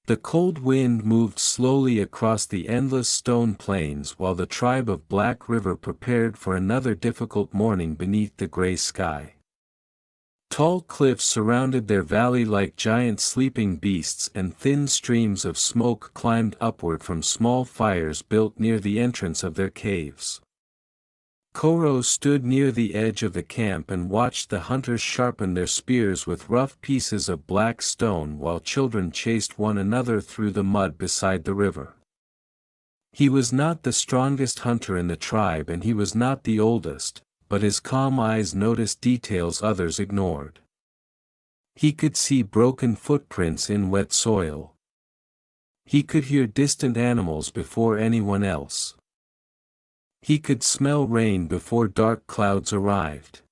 The cold wind moved slowly across the endless stone plains while the tribe of Black River prepared for another difficult morning beneath the gray sky. Tall cliffs surrounded their valley like giant sleeping beasts, and thin streams of smoke climbed upward from small fires built near the entrance of their caves. Koro stood near the edge of the camp and watched the hunters sharpen their spears with rough pieces of black stone while children chased one another through the mud beside the river. He was not the strongest hunter in the tribe and he was not the oldest, but his calm eyes noticed details others ignored. He could see broken footprints in wet soil. He could hear distant animals before anyone else. He could smell rain before dark clouds arrived.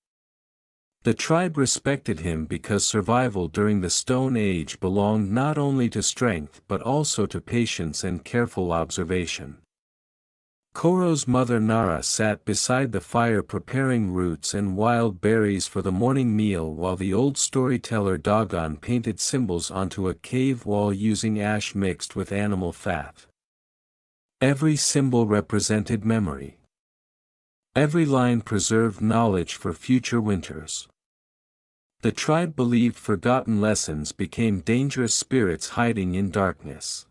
The tribe respected him because survival during the Stone Age belonged not only to strength but also to patience and careful observation. Koro's mother Nara sat beside the fire preparing roots and wild berries for the morning meal while the old storyteller Dogon painted symbols onto a cave wall using ash mixed with animal fat. Every symbol represented memory. Every line preserved knowledge for future winters. The tribe believed forgotten lessons became dangerous spirits hiding in darkness.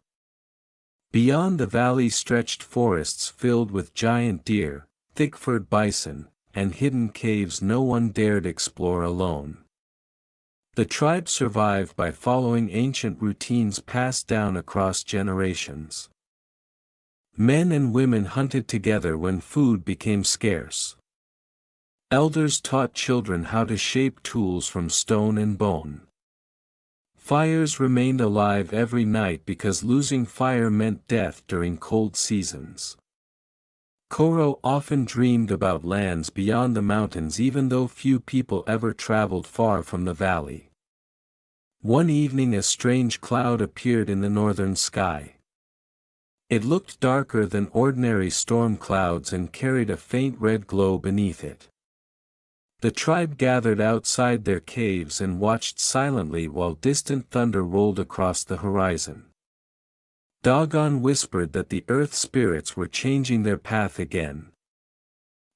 Beyond the valley stretched forests filled with giant deer, thick-furred bison, and hidden caves no one dared explore alone. The tribe survived by following ancient routines passed down across generations. Men and women hunted together when food became scarce. Elders taught children how to shape tools from stone and bone. Fires remained alive every night because losing fire meant death during cold seasons. Koro often dreamed about lands beyond the mountains even though few people ever traveled far from the valley. One evening a strange cloud appeared in the northern sky. It looked darker than ordinary storm clouds and carried a faint red glow beneath it. The tribe gathered outside their caves and watched silently while distant thunder rolled across the horizon. Dogon whispered that the earth spirits were changing their path again.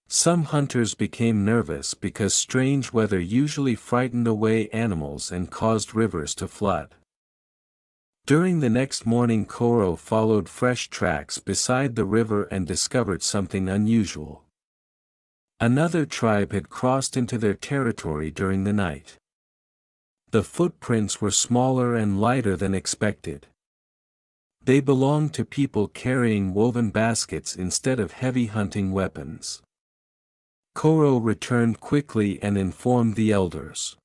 Some hunters became nervous because strange weather usually frightened away animals and caused rivers to flood. During the next morning Koro followed fresh tracks beside the river and discovered something unusual. Another tribe had crossed into their territory during the night. The footprints were smaller and lighter than expected. They belonged to people carrying woven baskets instead of heavy hunting weapons. Koro returned quickly and informed the elders.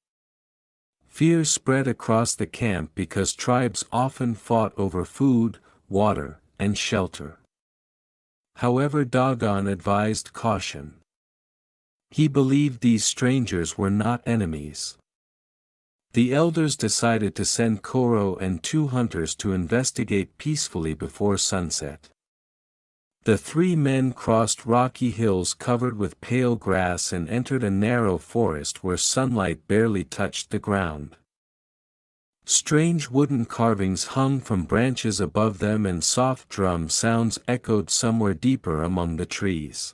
Fear spread across the camp because tribes often fought over food, water, and shelter. However, Dogon advised caution. He believed these strangers were not enemies. The elders decided to send Koro and 2 hunters to investigate peacefully before sunset. The 3 men crossed rocky hills covered with pale grass and entered a narrow forest where sunlight barely touched the ground. Strange wooden carvings hung from branches above them and soft drum sounds echoed somewhere deeper among the trees.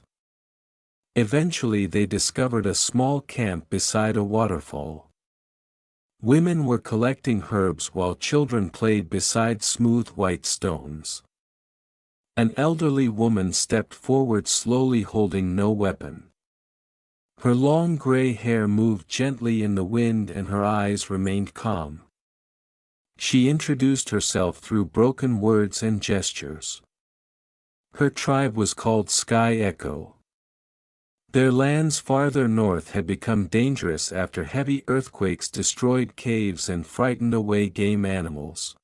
Eventually they discovered a small camp beside a waterfall. Women were collecting herbs while children played beside smooth white stones. An elderly woman stepped forward slowly holding no weapon. Her long gray hair moved gently in the wind and her eyes remained calm. She introduced herself through broken words and gestures. Her tribe was called Sky Echo. Their lands farther north had become dangerous after heavy earthquakes destroyed caves and frightened away game animals.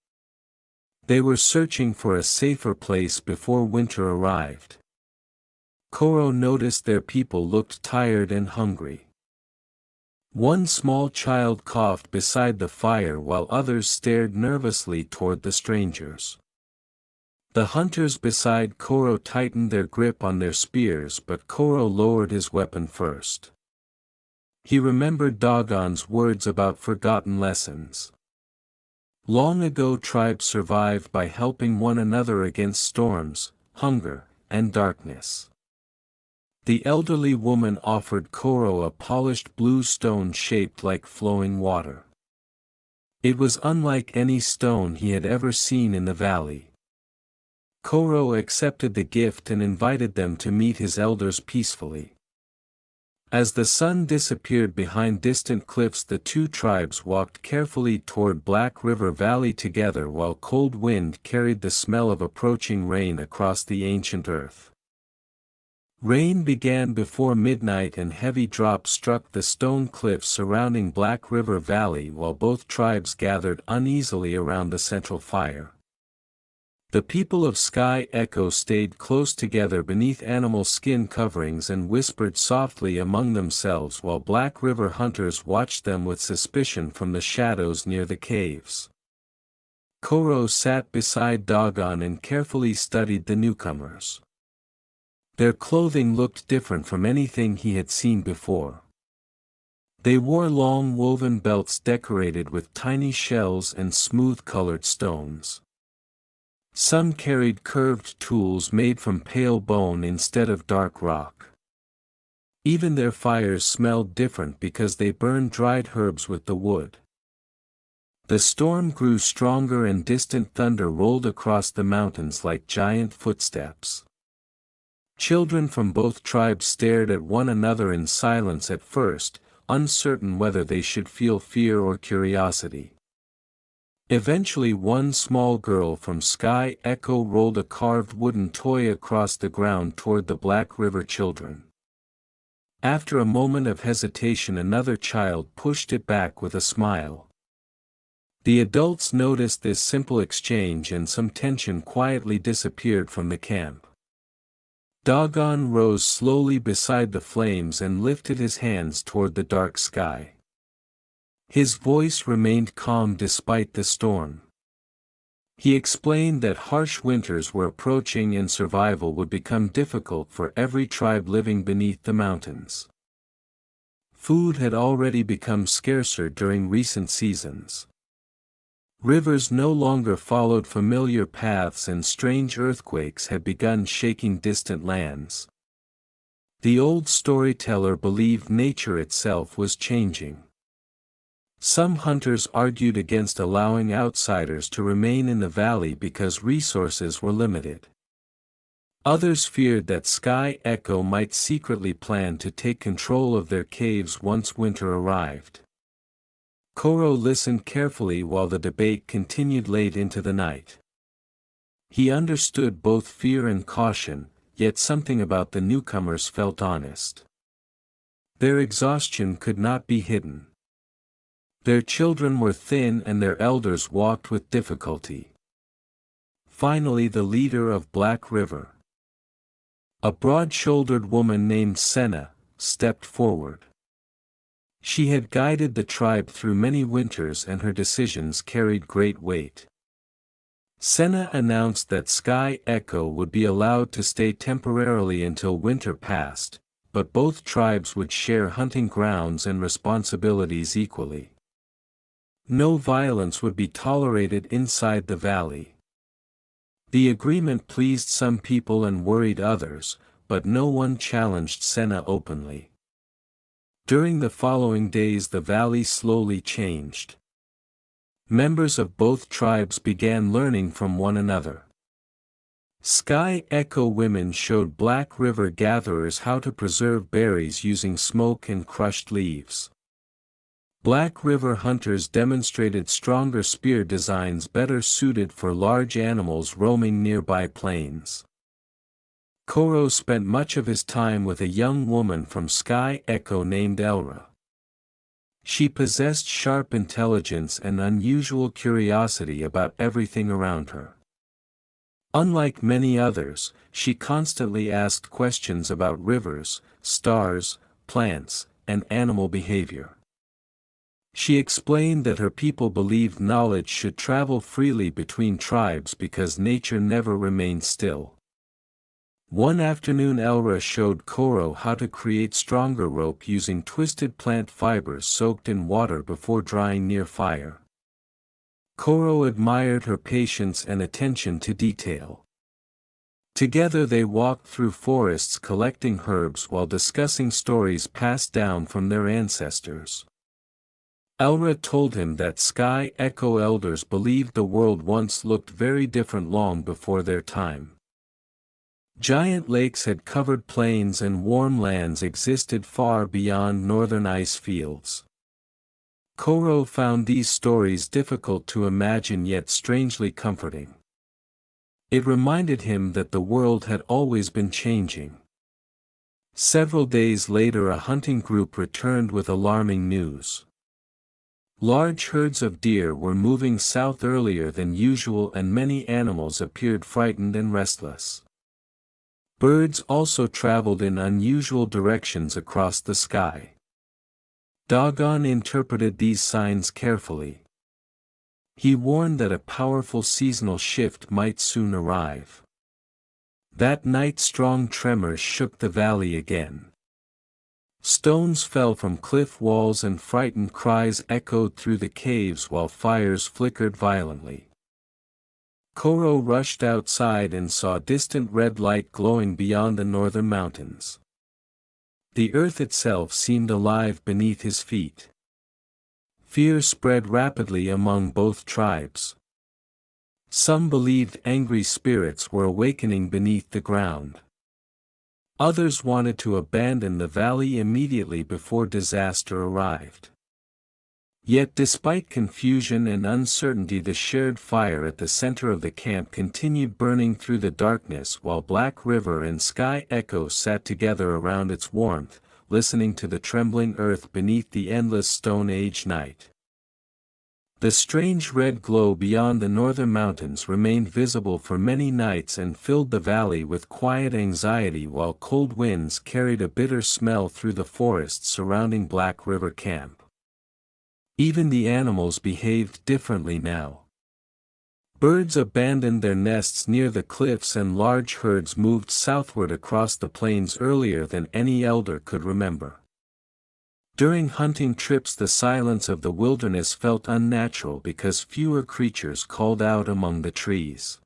They were searching for a safer place before winter arrived. Koro noticed their people looked tired and hungry. One small child coughed beside the fire while others stared nervously toward the strangers. The hunters beside Koro tightened their grip on their spears, but Koro lowered his weapon first. He remembered Dogon's words about forgotten lessons. Long ago tribes survived by helping one another against storms, hunger, and darkness. The elderly woman offered Koro a polished blue stone shaped like flowing water. It was unlike any stone he had ever seen in the valley. Koro accepted the gift and invited them to meet his elders peacefully. As the sun disappeared behind distant cliffs, the two tribes walked carefully toward Black River Valley together while cold wind carried the smell of approaching rain across the ancient earth. Rain began before midnight and heavy drops struck the stone cliffs surrounding Black River Valley while both tribes gathered uneasily around the central fire. The people of Sky Echo stayed close together beneath animal skin coverings and whispered softly among themselves while Black River hunters watched them with suspicion from the shadows near the caves. Koro sat beside Dogon and carefully studied the newcomers. Their clothing looked different from anything he had seen before. They wore long woven belts decorated with tiny shells and smooth-colored stones. Some carried curved tools made from pale bone instead of dark rock. Even their fires smelled different because they burned dried herbs with the wood. The storm grew stronger and distant thunder rolled across the mountains like giant footsteps. Children from both tribes stared at one another in silence at first, uncertain whether they should feel fear or curiosity. Eventually one small girl from Sky Echo rolled a carved wooden toy across the ground toward the Black River children. After a moment of hesitation, another child pushed it back with a smile. The adults noticed this simple exchange and some tension quietly disappeared from the camp. Dogon rose slowly beside the flames and lifted his hands toward the dark sky. His voice remained calm despite the storm. He explained that harsh winters were approaching and survival would become difficult for every tribe living beneath the mountains. Food had already become scarcer during recent seasons. Rivers no longer followed familiar paths and strange earthquakes had begun shaking distant lands. The old storyteller believed nature itself was changing. Some hunters argued against allowing outsiders to remain in the valley because resources were limited. Others feared that Sky Echo might secretly plan to take control of their caves once winter arrived. Koro listened carefully while the debate continued late into the night. He understood both fear and caution, yet something about the newcomers felt honest. Their exhaustion could not be hidden. Their children were thin and their elders walked with difficulty. Finally, the leader of Black River, a broad-shouldered woman named Senna, stepped forward. She had guided the tribe through many winters and her decisions carried great weight. Senna announced that Sky Echo would be allowed to stay temporarily until winter passed, but both tribes would share hunting grounds and responsibilities equally. No violence would be tolerated inside the valley. The agreement pleased some people and worried others, but no one challenged Senna openly. During the following days the valley slowly changed. Members of both tribes began learning from one another. Sky Echo women showed Black River gatherers how to preserve berries using smoke and crushed leaves. Black River hunters demonstrated stronger spear designs better suited for large animals roaming nearby plains. Koro spent much of his time with a young woman from Sky Echo named Elra. She possessed sharp intelligence and unusual curiosity about everything around her. Unlike many others, she constantly asked questions about rivers, stars, plants, and animal behavior. She explained that her people believed knowledge should travel freely between tribes because nature never remained still. One afternoon Elra showed Koro how to create stronger rope using twisted plant fibers soaked in water before drying near fire. Koro admired her patience and attention to detail. Together they walked through forests collecting herbs while discussing stories passed down from their ancestors. Elra told him that Sky Echo elders believed the world once looked very different long before their time. Giant lakes had covered plains and warm lands existed far beyond northern ice fields. Koro found these stories difficult to imagine yet strangely comforting. It reminded him that the world had always been changing. Several days later a hunting group returned with alarming news. Large herds of deer were moving south earlier than usual and many animals appeared frightened and restless. Birds also traveled in unusual directions across the sky. Dagon interpreted these signs carefully. He warned that a powerful seasonal shift might soon arrive. That night strong tremors shook the valley again. Stones fell from cliff walls and frightened cries echoed through the caves while fires flickered violently. Koro rushed outside and saw distant red light glowing beyond the northern mountains. The earth itself seemed alive beneath his feet. Fear spread rapidly among both tribes. Some believed angry spirits were awakening beneath the ground. Others wanted to abandon the valley immediately before disaster arrived. Yet despite confusion and uncertainty, the shared fire at the center of the camp continued burning through the darkness while Black River and Sky Echo sat together around its warmth, listening to the trembling earth beneath the endless Stone Age night. The strange red glow beyond the northern mountains remained visible for many nights and filled the valley with quiet anxiety while cold winds carried a bitter smell through the forests surrounding Black River Camp. Even the animals behaved differently now. Birds abandoned their nests near the cliffs and large herds moved southward across the plains earlier than any elder could remember. During hunting trips the silence of the wilderness felt unnatural because fewer creatures called out among the trees.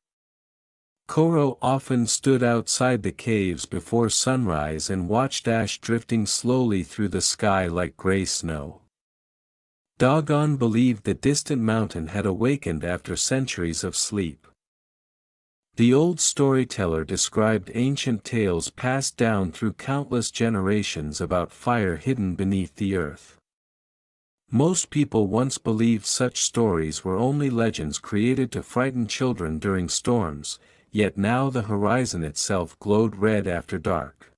Koro often stood outside the caves before sunrise and watched ash drifting slowly through the sky like gray snow. Dagon believed the distant mountain had awakened after centuries of sleep. The old storyteller described ancient tales passed down through countless generations about fire hidden beneath the earth. Most people once believed such stories were only legends created to frighten children during storms, yet now the horizon itself glowed red after dark.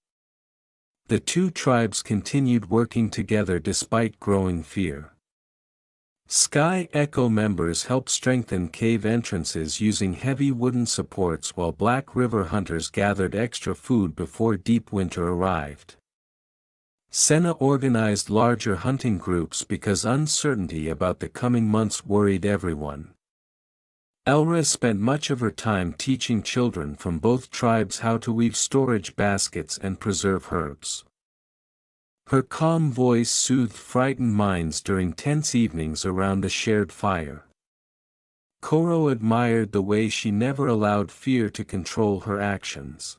The two tribes continued working together despite growing fear. Sky Echo members helped strengthen cave entrances using heavy wooden supports while Black River hunters gathered extra food before deep winter arrived. Senna organized larger hunting groups because uncertainty about the coming months worried everyone. Elra spent much of her time teaching children from both tribes how to weave storage baskets and preserve herbs. Her calm voice soothed frightened minds during tense evenings around a shared fire. Koro admired the way she never allowed fear to control her actions.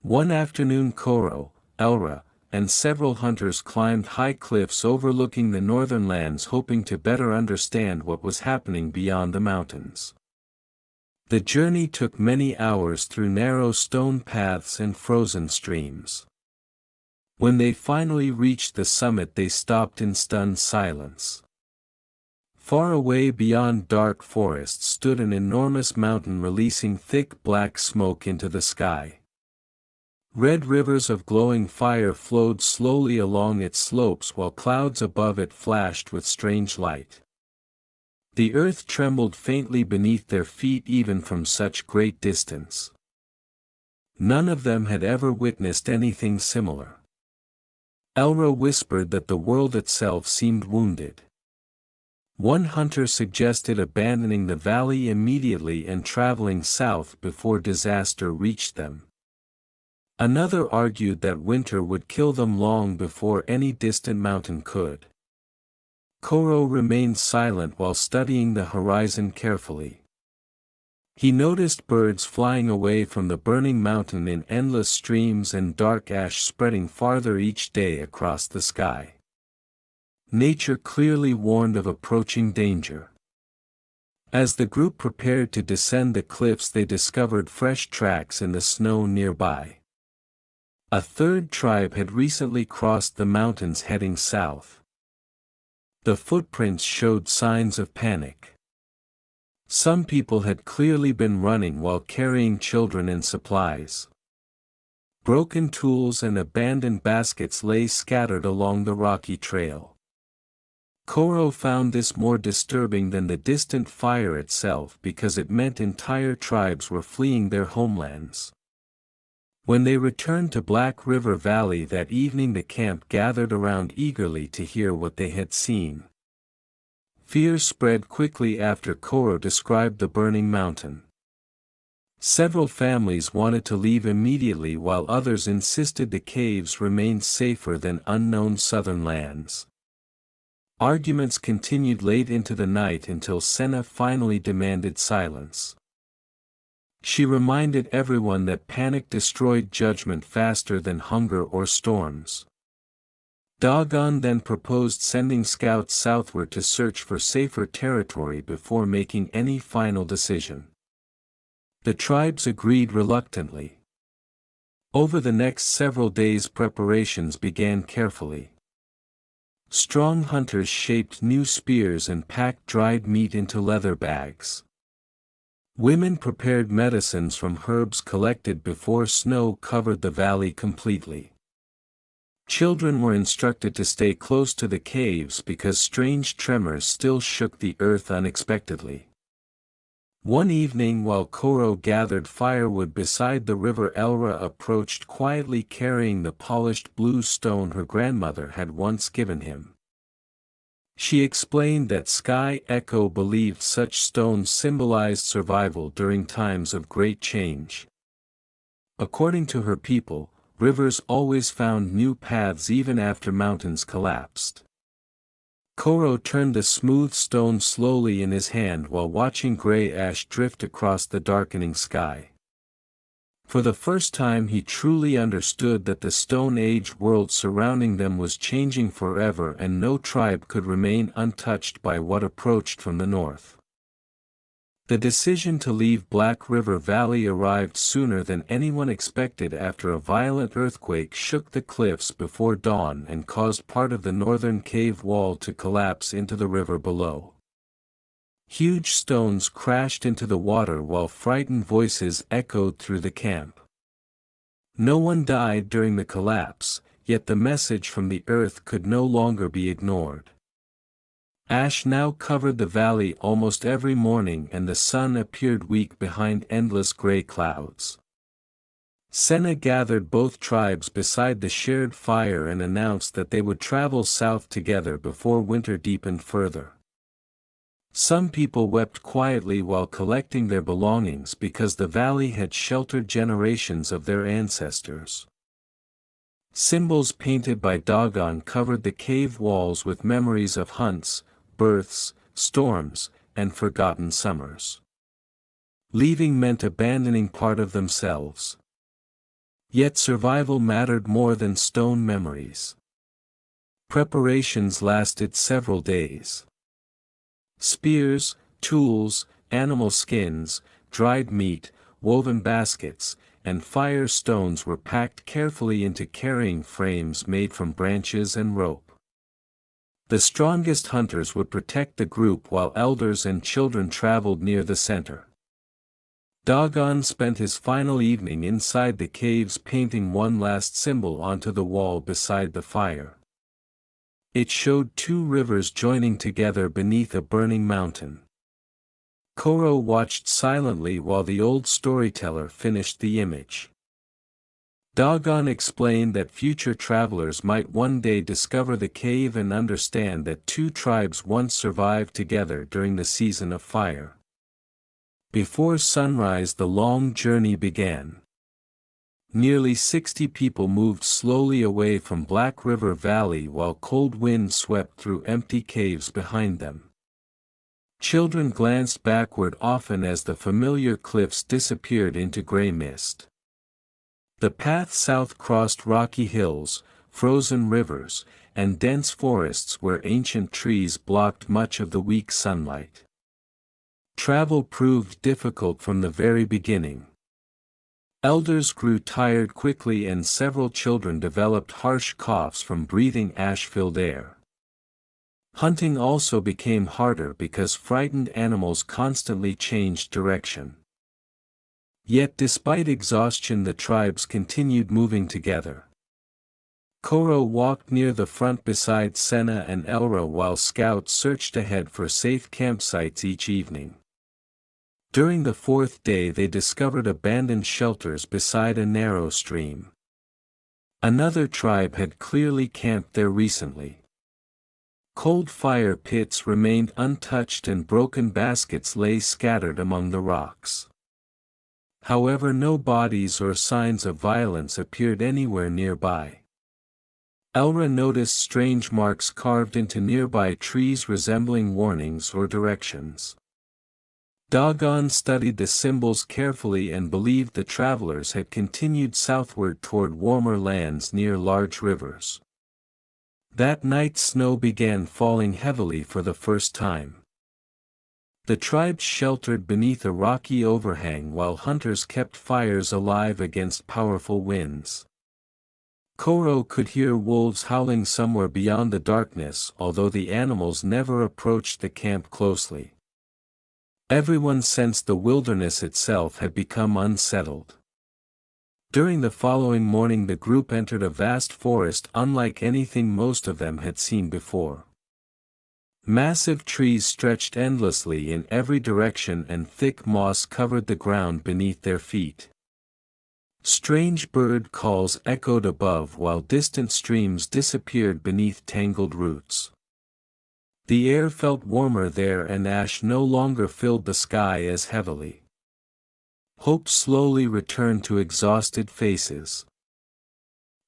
One afternoon Koro, Elra, and several hunters climbed high cliffs overlooking the northern lands hoping to better understand what was happening beyond the mountains. The journey took many hours through narrow stone paths and frozen streams. When they finally reached the summit they stopped in stunned silence. Far away beyond dark forests stood an enormous mountain releasing thick black smoke into the sky. Red rivers of glowing fire flowed slowly along its slopes while clouds above it flashed with strange light. The earth trembled faintly beneath their feet even from such great distance. None of them had ever witnessed anything similar. Elra whispered that the world itself seemed wounded. One hunter suggested abandoning the valley immediately and traveling south before disaster reached them. Another argued that winter would kill them long before any distant mountain could. Koro remained silent while studying the horizon carefully. He noticed birds flying away from the burning mountain in endless streams and dark ash spreading farther each day across the sky. Nature clearly warned of approaching danger. As the group prepared to descend the cliffs, they discovered fresh tracks in the snow nearby. A third tribe had recently crossed the mountains heading south. The footprints showed signs of panic. Some people had clearly been running while carrying children and supplies. Broken tools and abandoned baskets lay scattered along the rocky trail. Koro found this more disturbing than the distant fire itself because it meant entire tribes were fleeing their homelands. When they returned to Black River Valley that evening, the camp gathered around eagerly to hear what they had seen. Fear spread quickly after Koro described the burning mountain. Several families wanted to leave immediately while others insisted the caves remained safer than unknown southern lands. Arguments continued late into the night until Senna finally demanded silence. She reminded everyone that panic destroyed judgment faster than hunger or storms. Dagon then proposed sending scouts southward to search for safer territory before making any final decision. The tribes agreed reluctantly. Over the next several days, preparations began carefully. Strong hunters shaped new spears and packed dried meat into leather bags. Women prepared medicines from herbs collected before snow covered the valley completely. Children were instructed to stay close to the caves because strange tremors still shook the earth unexpectedly. One evening, while Koro gathered firewood beside the river, Elra approached quietly carrying the polished blue stone her grandmother had once given him. She explained that Sky Echo believed such stones symbolized survival during times of great change. According to her people, rivers always found new paths even after mountains collapsed. Koro turned the smooth stone slowly in his hand while watching gray ash drift across the darkening sky. For the first time he truly understood that the Stone Age world surrounding them was changing forever and no tribe could remain untouched by what approached from the north. The decision to leave Black River Valley arrived sooner than anyone expected after a violent earthquake shook the cliffs before dawn and caused part of the northern cave wall to collapse into the river below. Huge stones crashed into the water while frightened voices echoed through the camp. No one died during the collapse, yet the message from the earth could no longer be ignored. Ash now covered the valley almost every morning and the sun appeared weak behind endless gray clouds. Senna gathered both tribes beside the shared fire and announced that they would travel south together before winter deepened further. Some people wept quietly while collecting their belongings because the valley had sheltered generations of their ancestors. Symbols painted by Dagon covered the cave walls with memories of hunts, births, storms, and forgotten summers. Leaving meant abandoning part of themselves. Yet survival mattered more than stone memories. Preparations lasted several days. Spears, tools, animal skins, dried meat, woven baskets, and fire stones were packed carefully into carrying frames made from branches and rope. The strongest hunters would protect the group while elders and children traveled near the center. Dagon spent his final evening inside the caves painting one last symbol onto the wall beside the fire. It showed two rivers joining together beneath a burning mountain. Koro watched silently while the old storyteller finished the image. Dagon explained that future travelers might one day discover the cave and understand that two tribes once survived together during the season of fire. Before sunrise, the long journey began. Nearly 60 people moved slowly away from Black River Valley while cold winds swept through empty caves behind them. Children glanced backward often as the familiar cliffs disappeared into gray mist. The path south crossed rocky hills, frozen rivers, and dense forests where ancient trees blocked much of the weak sunlight. Travel proved difficult from the very beginning. Elders grew tired quickly and several children developed harsh coughs from breathing ash-filled air. Hunting also became harder because frightened animals constantly changed direction. Yet despite exhaustion the tribes continued moving together. Koro walked near the front beside Senna and Elra while scouts searched ahead for safe campsites each evening. During the fourth day they discovered abandoned shelters beside a narrow stream. Another tribe had clearly camped there recently. Cold fire pits remained untouched and broken baskets lay scattered among the rocks. However, no bodies or signs of violence appeared anywhere nearby. Elra noticed strange marks carved into nearby trees resembling warnings or directions. Dogon studied the symbols carefully and believed the travelers had continued southward toward warmer lands near large rivers. That night snow began falling heavily for the first time. The tribes sheltered beneath a rocky overhang while hunters kept fires alive against powerful winds. Koro could hear wolves howling somewhere beyond the darkness, although the animals never approached the camp closely. Everyone sensed the wilderness itself had become unsettled. During the following morning the group entered a vast forest unlike anything most of them had seen before. Massive trees stretched endlessly in every direction and thick moss covered the ground beneath their feet. Strange bird calls echoed above while distant streams disappeared beneath tangled roots. The air felt warmer there and ash no longer filled the sky as heavily. Hope slowly returned to exhausted faces.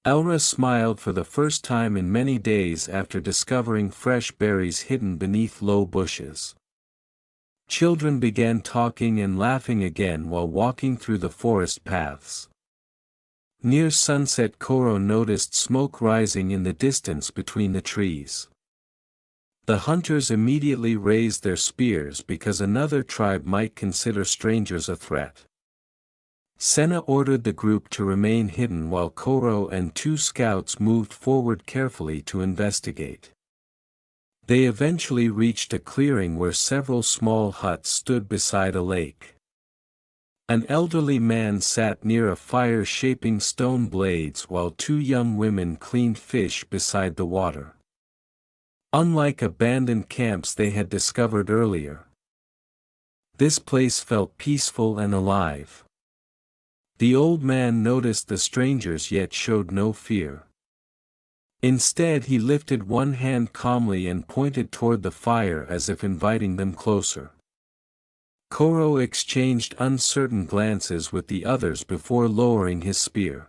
Elra smiled for the first time in many days after discovering fresh berries hidden beneath low bushes. Children began talking and laughing again while walking through the forest paths. Near sunset Koro noticed smoke rising in the distance between the trees. The hunters immediately raised their spears because another tribe might consider strangers a threat. Senna ordered the group to remain hidden while Koro and two scouts moved forward carefully to investigate. They eventually reached a clearing where several small huts stood beside a lake. An elderly man sat near a fire shaping stone blades while two young women cleaned fish beside the water. Unlike abandoned camps they had discovered earlier, this place felt peaceful and alive. The old man noticed the strangers yet showed no fear. Instead he lifted one hand calmly and pointed toward the fire as if inviting them closer. Koro exchanged uncertain glances with the others before lowering his spear.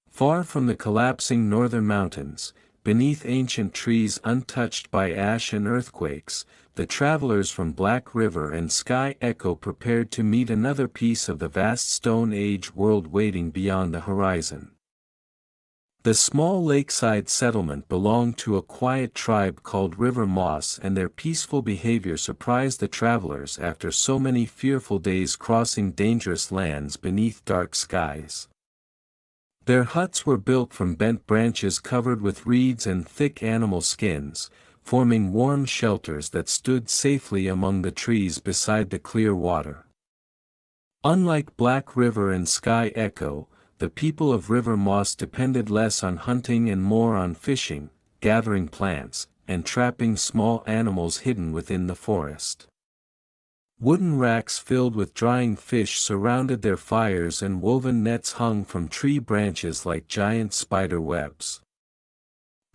Far from the collapsing northern mountains, beneath ancient trees untouched by ash and earthquakes, the travelers from Black River and Sky Echo prepared to meet another piece of the vast Stone Age world waiting beyond the horizon. The small lakeside settlement belonged to a quiet tribe called River Moss, and their peaceful behavior surprised the travelers after so many fearful days crossing dangerous lands beneath dark skies. Their huts were built from bent branches covered with reeds and thick animal skins, forming warm shelters that stood safely among the trees beside the clear water. Unlike Black River and Sky Echo, the people of River Moss depended less on hunting and more on fishing, gathering plants, and trapping small animals hidden within the forest. Wooden racks filled with drying fish surrounded their fires and woven nets hung from tree branches like giant spider webs.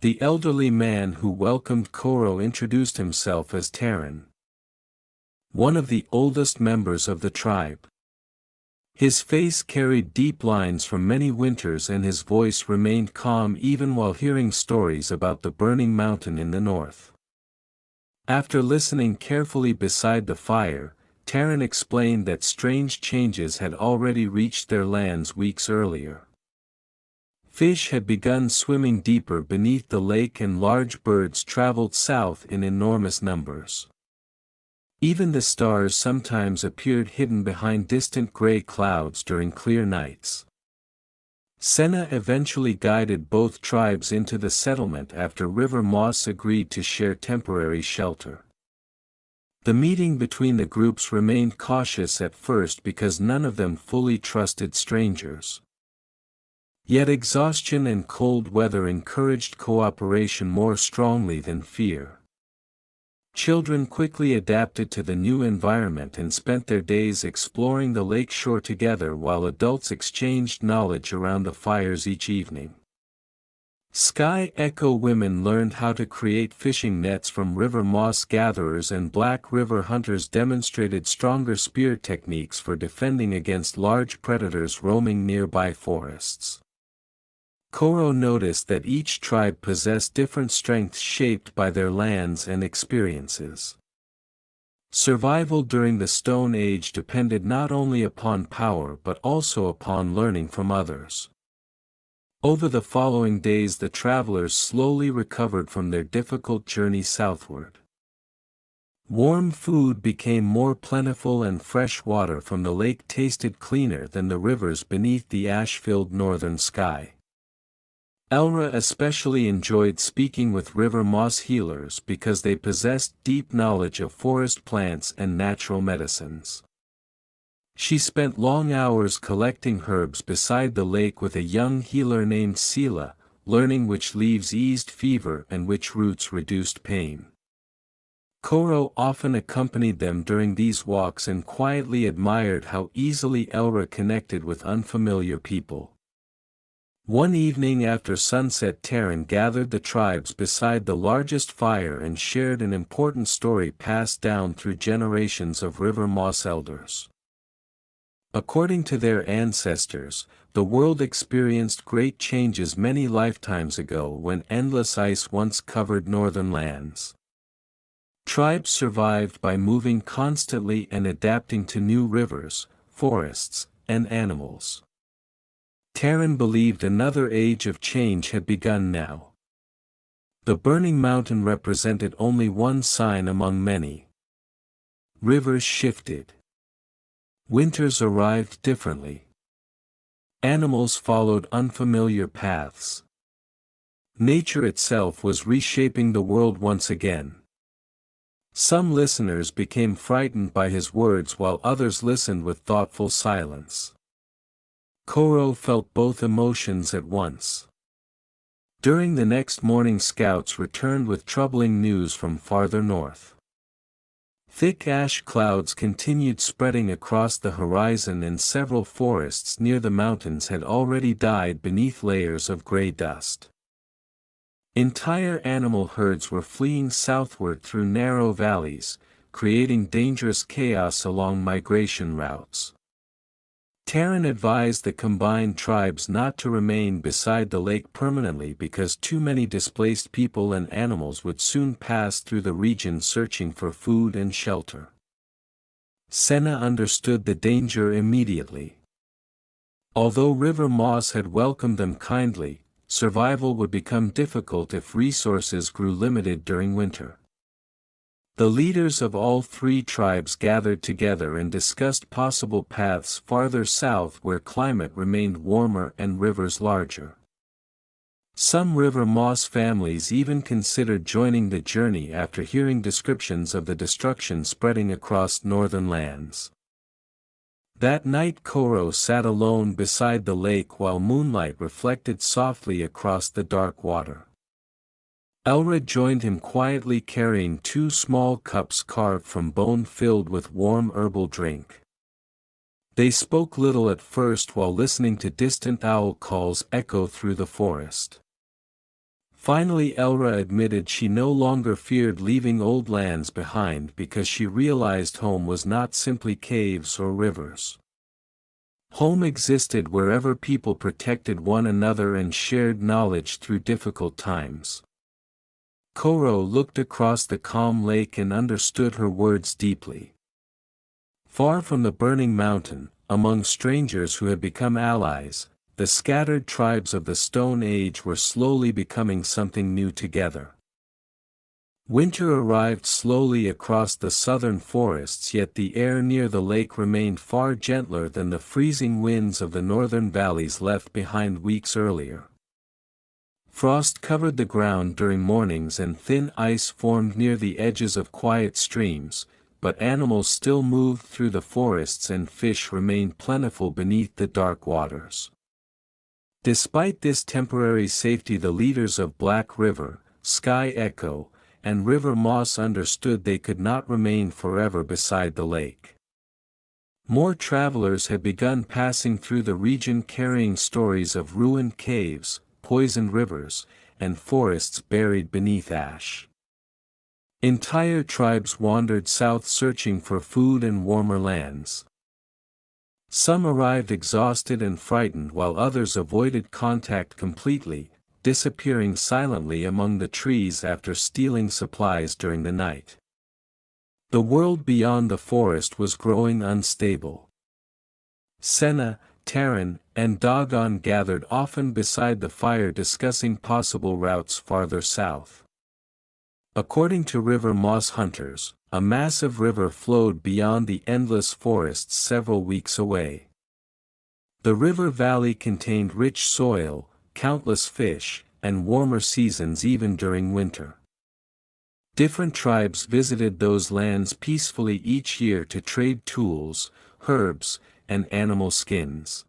The elderly man who welcomed Koro introduced himself as Terran, one of the oldest members of the tribe. His face carried deep lines from many winters and his voice remained calm even while hearing stories about the burning mountain in the north. After listening carefully beside the fire, Taran explained that strange changes had already reached their lands weeks earlier. Fish had begun swimming deeper beneath the lake and large birds traveled south in enormous numbers. Even the stars sometimes appeared hidden behind distant gray clouds during clear nights. Senna eventually guided both tribes into the settlement after River Moss agreed to share temporary shelter. The meeting between the groups remained cautious at first because none of them fully trusted strangers. Yet exhaustion and cold weather encouraged cooperation more strongly than fear. Children quickly adapted to the new environment and spent their days exploring the lake shore together while adults exchanged knowledge around the fires each evening. Sky Echo women learned how to create fishing nets from river moss gatherers and Black River hunters demonstrated stronger spear techniques for defending against large predators roaming nearby forests. Koro noticed that each tribe possessed different strengths shaped by their lands and experiences. Survival during the Stone Age depended not only upon power but also upon learning from others. Over the following days the travelers slowly recovered from their difficult journey southward. Warm food became more plentiful and fresh water from the lake tasted cleaner than the rivers beneath the ash-filled northern sky. Elra especially enjoyed speaking with river moss healers because they possessed deep knowledge of forest plants and natural medicines. She spent long hours collecting herbs beside the lake with a young healer named Sela, learning which leaves eased fever and which roots reduced pain. Koro often accompanied them during these walks and quietly admired how easily Elra connected with unfamiliar people. One evening after sunset Taran gathered the tribes beside the largest fire and shared an important story passed down through generations of river moss elders. According to their ancestors, the world experienced great changes many lifetimes ago when endless ice once covered northern lands. Tribes survived by moving constantly and adapting to new rivers, forests, and animals. Taran believed another age of change had begun now. The burning mountain represented only one sign among many. Rivers shifted. Winters arrived differently. Animals followed unfamiliar paths. Nature itself was reshaping the world once again. Some listeners became frightened by his words while others listened with thoughtful silence. Koro felt both emotions at once. During the next morning scouts returned with troubling news from farther north. Thick ash clouds continued spreading across the horizon and several forests near the mountains had already died beneath layers of gray dust. Entire animal herds were fleeing southward through narrow valleys, creating dangerous chaos along migration routes. Taran advised the combined tribes not to remain beside the lake permanently because too many displaced people and animals would soon pass through the region searching for food and shelter. Senna understood the danger immediately. Although River Moss had welcomed them kindly, survival would become difficult if resources grew limited during winter. The leaders of all three tribes gathered together and discussed possible paths farther south where climate remained warmer and rivers larger. Some river moss families even considered joining the journey after hearing descriptions of the destruction spreading across northern lands. That night Koro sat alone beside the lake while moonlight reflected softly across the dark water. Elra joined him quietly carrying two small cups carved from bone filled with warm herbal drink. They spoke little at first while listening to distant owl calls echo through the forest. Finally Elra admitted she no longer feared leaving old lands behind because she realized home was not simply caves or rivers. Home existed wherever people protected one another and shared knowledge through difficult times. Koro looked across the calm lake and understood her words deeply. Far from the burning mountain, among strangers who had become allies, the scattered tribes of the Stone Age were slowly becoming something new together. Winter arrived slowly across the southern forests, yet the air near the lake remained far gentler than the freezing winds of the northern valleys left behind weeks earlier. Frost covered the ground during mornings and thin ice formed near the edges of quiet streams, but animals still moved through the forests and fish remained plentiful beneath the dark waters. Despite this temporary safety, the leaders of Black River, Sky Echo, and River Moss understood they could not remain forever beside the lake. More travelers had begun passing through the region carrying stories of ruined caves, poisoned rivers, and forests buried beneath ash. Entire tribes wandered south searching for food and warmer lands. Some arrived exhausted and frightened while others avoided contact completely, disappearing silently among the trees after stealing supplies during the night. The world beyond the forest was growing unstable. Senna, Terran, and Dogon gathered often beside the fire discussing possible routes farther south. According to River Moss hunters, a massive river flowed beyond the endless forests several weeks away. The river valley contained rich soil, countless fish, and warmer seasons even during winter. Different tribes visited those lands peacefully each year to trade tools, herbs, and animal skins.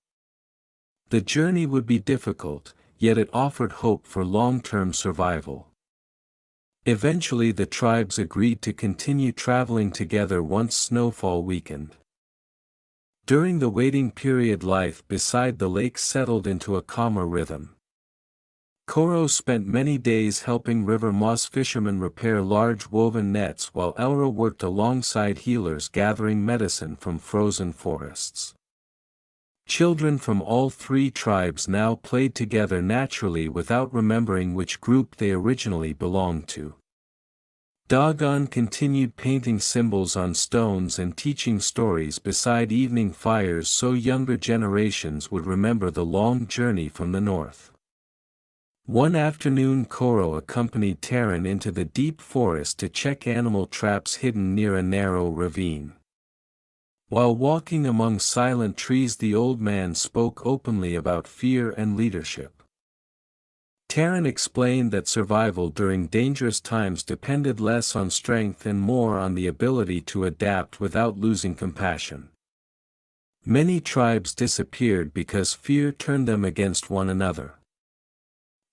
The journey would be difficult, yet it offered hope for long-term survival. Eventually the tribes agreed to continue traveling together once snowfall weakened. During the waiting period, life beside the lake settled into a calmer rhythm. Koro spent many days helping River Moss fishermen repair large woven nets while Elra worked alongside healers gathering medicine from frozen forests. Children from all three tribes now played together naturally without remembering which group they originally belonged to. Dogon continued painting symbols on stones and teaching stories beside evening fires so younger generations would remember the long journey from the north. One afternoon Koro accompanied Terran into the deep forest to check animal traps hidden near a narrow ravine. While walking among silent trees, the old man spoke openly about fear and leadership. Terran explained that survival during dangerous times depended less on strength and more on the ability to adapt without losing compassion. Many tribes disappeared because fear turned them against one another.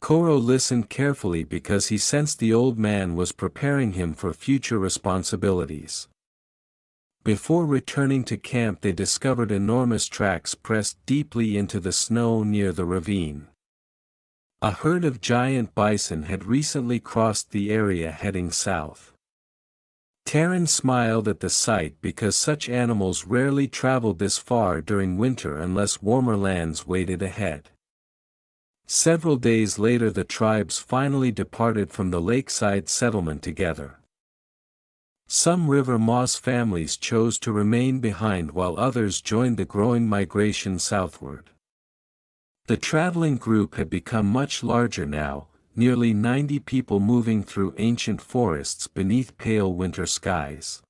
Koro listened carefully because he sensed the old man was preparing him for future responsibilities. Before returning to camp, they discovered enormous tracks pressed deeply into the snow near the ravine. A herd of giant bison had recently crossed the area heading south. Terran smiled at the sight because such animals rarely traveled this far during winter unless warmer lands waited ahead. Several days later the tribes finally departed from the lakeside settlement together. Some River Moss families chose to remain behind while others joined the growing migration southward. The traveling group had become much larger now, nearly 90 people moving through ancient forests beneath pale winter skies.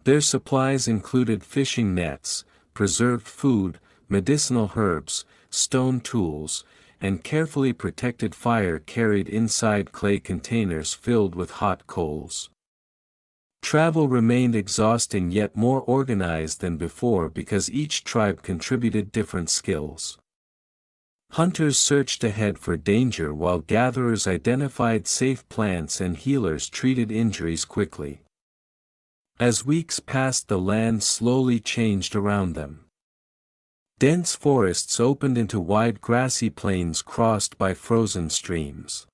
Their supplies included fishing nets, preserved food, medicinal herbs, stone tools, and carefully protected fire carried inside clay containers filled with hot coals. Travel remained exhausting yet more organized than before because each tribe contributed different skills. Hunters searched ahead for danger while gatherers identified safe plants and healers treated injuries quickly. As weeks passed, the land slowly changed around them. Dense forests opened into wide grassy plains crossed by frozen streams.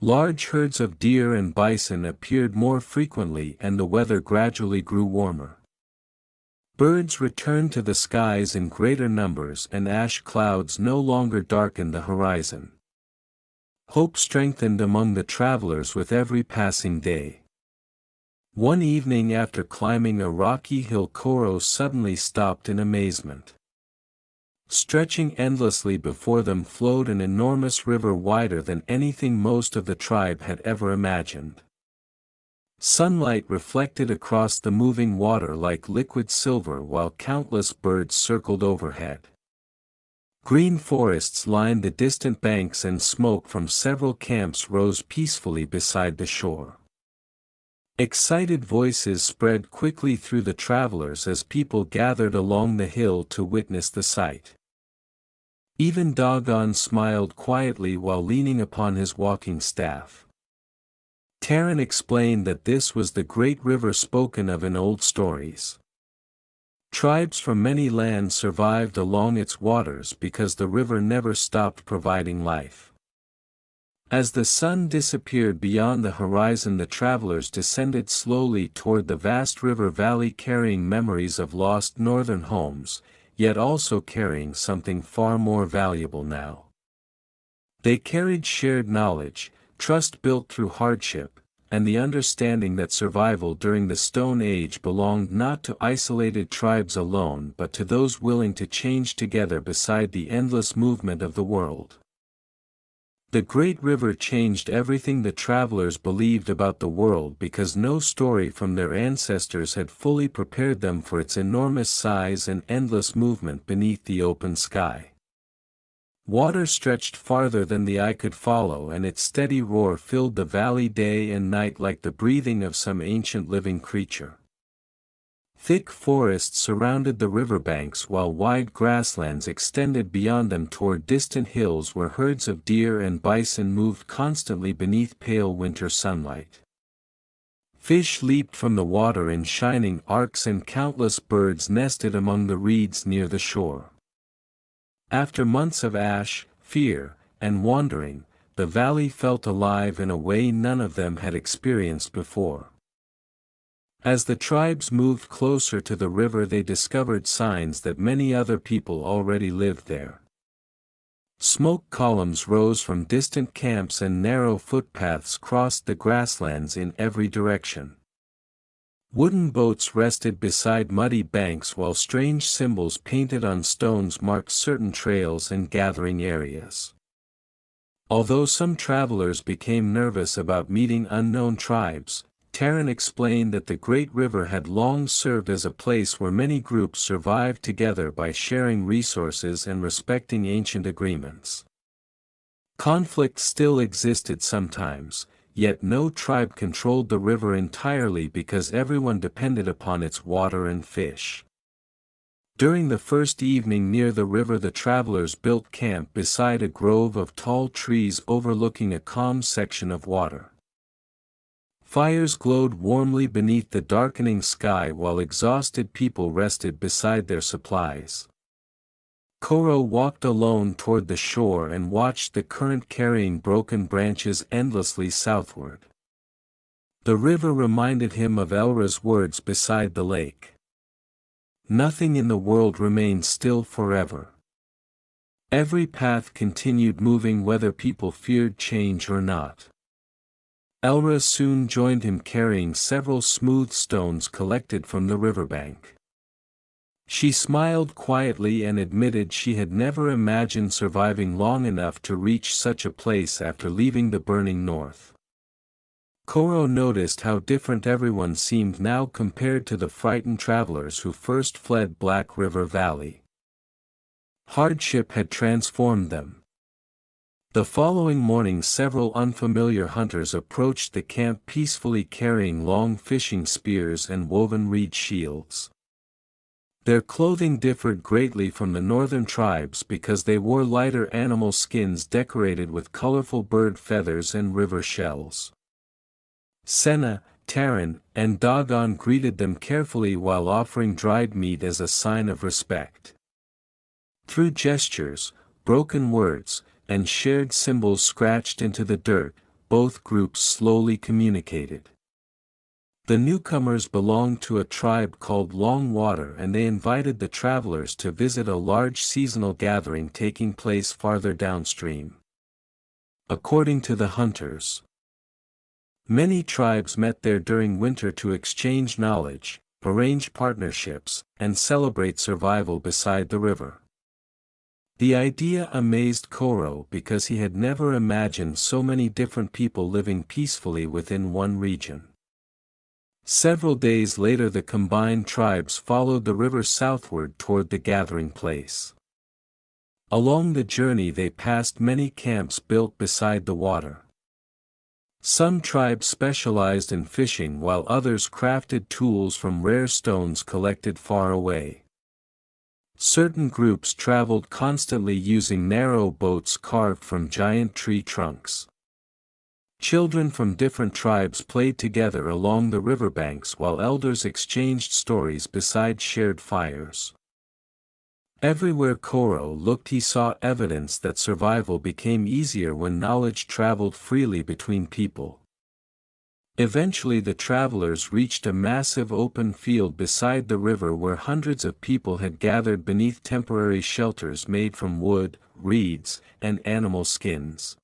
Large herds of deer and bison appeared more frequently and the weather gradually grew warmer. Birds returned to the skies in greater numbers and ash clouds no longer darkened the horizon. Hope strengthened among the travelers with every passing day. One evening after climbing a rocky hill, Koro suddenly stopped in amazement. Stretching endlessly before them flowed an enormous river wider than anything most of the tribe had ever imagined. Sunlight reflected across the moving water like liquid silver while countless birds circled overhead. Green forests lined the distant banks and smoke from several camps rose peacefully beside the shore. Excited voices spread quickly through the travelers as people gathered along the hill to witness the sight. Even Dogon smiled quietly while leaning upon his walking staff. Taran explained that this was the great river spoken of in old stories. Tribes from many lands survived along its waters because the river never stopped providing life. As the sun disappeared beyond the horizon, the travelers descended slowly toward the vast river valley, carrying memories of lost northern homes, yet also carrying something far more valuable now. They carried shared knowledge, trust built through hardship, and the understanding that survival during the Stone Age belonged not to isolated tribes alone but to those willing to change together beside the endless movement of the world. The great river changed everything the travelers believed about the world because no story from their ancestors had fully prepared them for its enormous size and endless movement beneath the open sky. Water stretched farther than the eye could follow, and its steady roar filled the valley day and night like the breathing of some ancient living creature. Thick forests surrounded the riverbanks while wide grasslands extended beyond them toward distant hills where herds of deer and bison moved constantly beneath pale winter sunlight. Fish leaped from the water in shining arcs and countless birds nested among the reeds near the shore. After months of ash, fear, and wandering, the valley felt alive in a way none of them had experienced before. As the tribes moved closer to the river, they discovered signs that many other people already lived there. Smoke columns rose from distant camps and narrow footpaths crossed the grasslands in every direction. Wooden boats rested beside muddy banks while strange symbols painted on stones marked certain trails and gathering areas. Although some travelers became nervous about meeting unknown tribes, Taran explained that the great river had long served as a place where many groups survived together by sharing resources and respecting ancient agreements. Conflict still existed sometimes, yet no tribe controlled the river entirely because everyone depended upon its water and fish. During the first evening near the river, the travelers built camp beside a grove of tall trees overlooking a calm section of water. Fires glowed warmly beneath the darkening sky while exhausted people rested beside their supplies. Koro walked alone toward the shore and watched the current carrying broken branches endlessly southward. The river reminded him of Elra's words beside the lake. Nothing in the world remains still forever. Every path continued moving whether people feared change or not. Elra soon joined him carrying several smooth stones collected from the riverbank. She smiled quietly and admitted she had never imagined surviving long enough to reach such a place after leaving the burning north. Koro noticed how different everyone seemed now compared to the frightened travelers who first fled Black River Valley. Hardship had transformed them. The following morning, several unfamiliar hunters approached the camp peacefully carrying long fishing spears and woven reed shields. Their clothing differed greatly from the northern tribes because they wore lighter animal skins decorated with colorful bird feathers and river shells. Senna, Taran, and Dogon greeted them carefully while offering dried meat as a sign of respect. Through gestures, broken words, and shared symbols scratched into the dirt, both groups slowly communicated. The newcomers belonged to a tribe called Long Water, and they invited the travelers to visit a large seasonal gathering taking place farther downstream. According to the hunters, many tribes met there during winter to exchange knowledge, arrange partnerships, and celebrate survival beside the river. The idea amazed Koro because he had never imagined so many different people living peacefully within one region. Several days later, the combined tribes followed the river southward toward the gathering place. Along the journey they passed many camps built beside the water. Some tribes specialized in fishing while others crafted tools from rare stones collected far away. Certain groups traveled constantly using narrow boats carved from giant tree trunks. Children from different tribes played together along the riverbanks while elders exchanged stories beside shared fires. Everywhere Koro looked he saw evidence that survival became easier when knowledge traveled freely between people. Eventually the travelers reached a massive open field beside the river where hundreds of people had gathered beneath temporary shelters made from wood, reeds, and animal skins.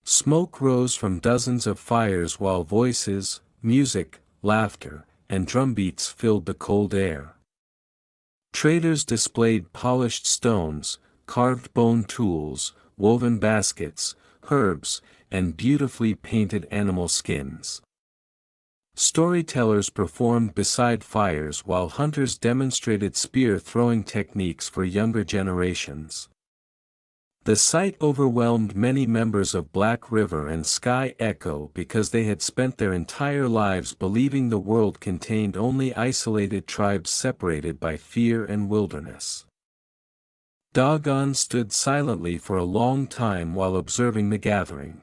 Smoke rose from dozens of fires while voices, music, laughter, and drumbeats filled the cold air. Traders displayed polished stones, carved bone tools, woven baskets, herbs, and beautifully painted animal skins. Storytellers performed beside fires while hunters demonstrated spear-throwing techniques for younger generations. The sight overwhelmed many members of Black River and Sky Echo because they had spent their entire lives believing the world contained only isolated tribes separated by fear and wilderness. Dogon stood silently for a long time while observing the gathering.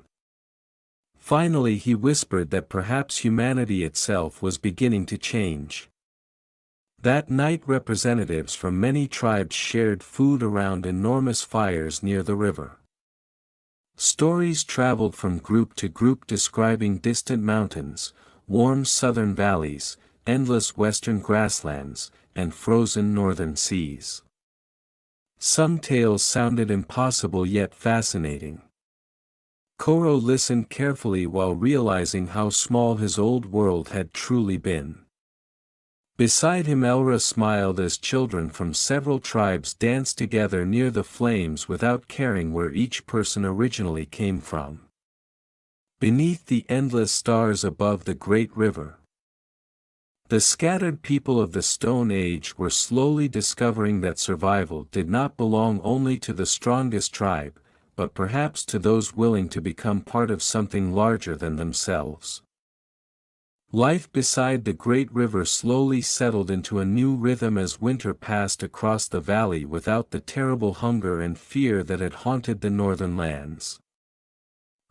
Finally he whispered that perhaps humanity itself was beginning to change. That night representatives from many tribes shared food around enormous fires near the river. Stories traveled from group to group describing distant mountains, warm southern valleys, endless western grasslands, and frozen northern seas. Some tales sounded impossible yet fascinating. Koro listened carefully while realizing how small his old world had truly been. Beside him Elra smiled as children from several tribes danced together near the flames without caring where each person originally came from. Beneath the endless stars above the great river, the scattered people of the Stone Age were slowly discovering that survival did not belong only to the strongest tribe, but perhaps to those willing to become part of something larger than themselves. Life beside the great river slowly settled into a new rhythm as winter passed across the valley without the terrible hunger and fear that had haunted the northern lands.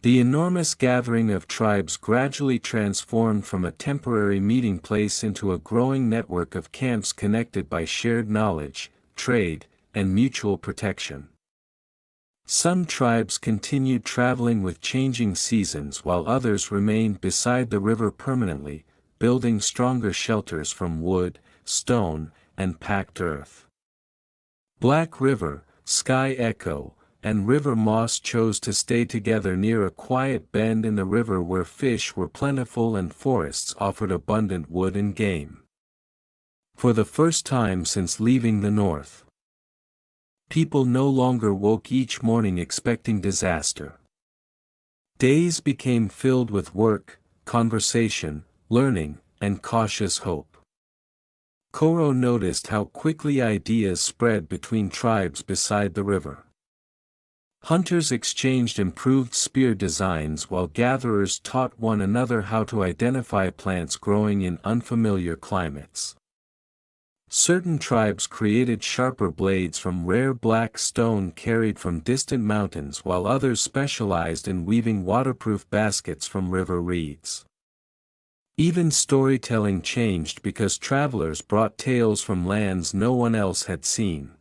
The enormous gathering of tribes gradually transformed from a temporary meeting place into a growing network of camps connected by shared knowledge, trade, and mutual protection. Some tribes continued traveling with changing seasons while others remained beside the river permanently, building stronger shelters from wood, stone, and packed earth. Black River, Sky Echo, and River Moss chose to stay together near a quiet bend in the river where fish were plentiful and forests offered abundant wood and game. For the first time since leaving the north, people no longer woke each morning expecting disaster. Days became filled with work, conversation, learning, and cautious hope. Koro noticed how quickly ideas spread between tribes beside the river. Hunters exchanged improved spear designs while gatherers taught one another how to identify plants growing in unfamiliar climates. Certain tribes created sharper blades from rare black stone carried from distant mountains while others specialized in weaving waterproof baskets from river reeds. Even storytelling changed because travelers brought tales from lands no one else had seen.